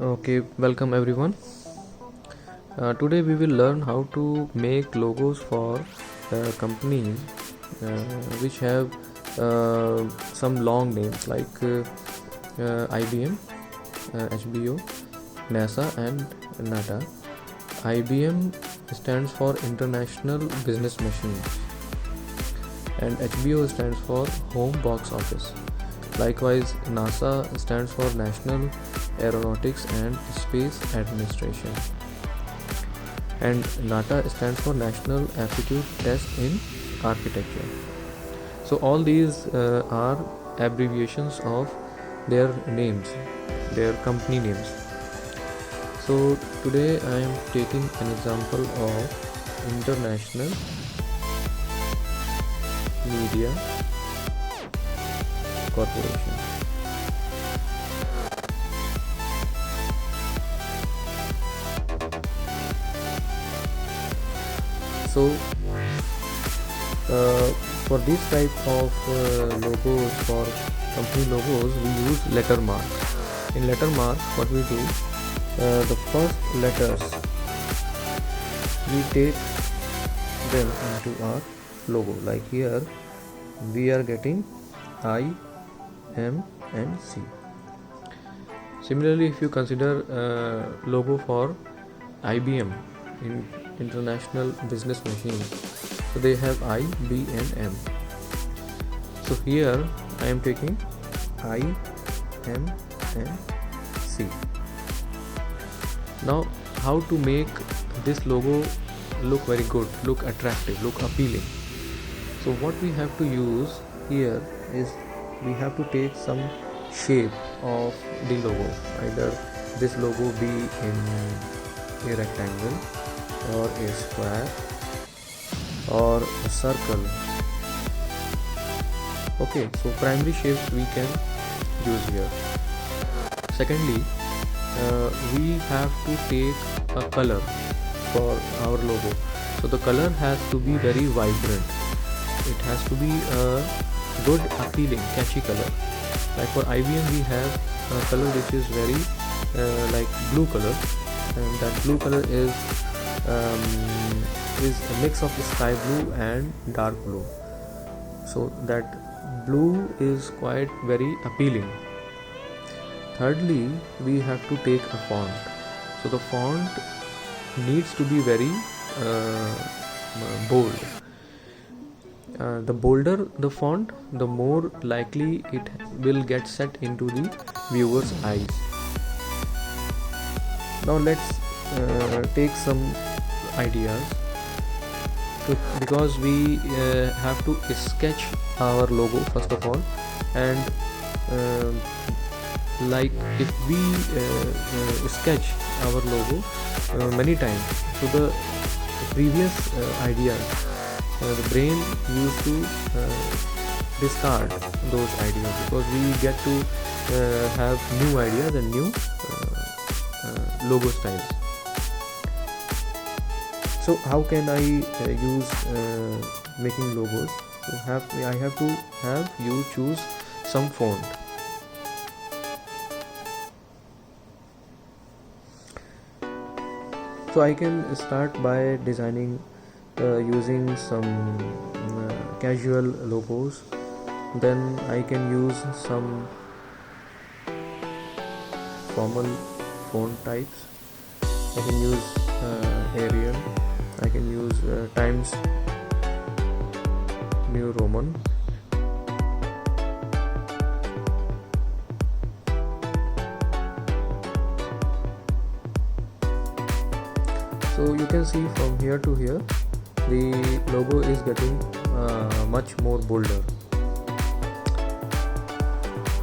Okay, welcome everyone. Today we will learn how to make logos for companies which have some long names like IBM, HBO, NASA, and NATA. IBM stands for International Business Machine, and HBO stands for Home Box Office. Likewise, NASA stands for National Aeronautics and Space Administration, and NATA stands for National Aptitude Test in Architecture. So all these are abbreviations of their names, their company names. So today I am taking an example of International Media Corporation. So for this type of logos, for company logos, we use letter marks. In letter marks, what we do, the first letters we take them into our logo. Like here we are getting I, M and C. Similarly, if you consider logo for IBM, in International Business Machine, so they have I, B and M. So here I am taking I, M and C. Now how to make this logo look very good, look attractive, look appealing? So what we have to use here is we have to take some shape of the logo. Either this logo be in a rectangle or a square or a circle. Okay, so primary shapes we can use here. Secondly, we have to take a color for our logo. So the color has to be very vibrant. It has to be a good, appealing, catchy color. Like for IBM we have a color which is very like blue color, and that blue color is a mix of sky blue and dark blue. So that blue is quite very appealing. Thirdly, we have to take a font. So the font needs to be very bold. The bolder the font, the more likely it will get set into the viewer's eyes. Now let's take some ideas, because we have to sketch our logo first of all, and like if we sketch our logo many times, so the previous ideas, the brain used to discard those ideas, because we get to have new ideas and new logo styles. So how can I use making logos? So I have to have you choose some font. So I can start by designing using some casual logos. Then I can use some formal font types. I can use Arial. I can use Times New Roman. So you can see from here to here the logo is getting much more bolder.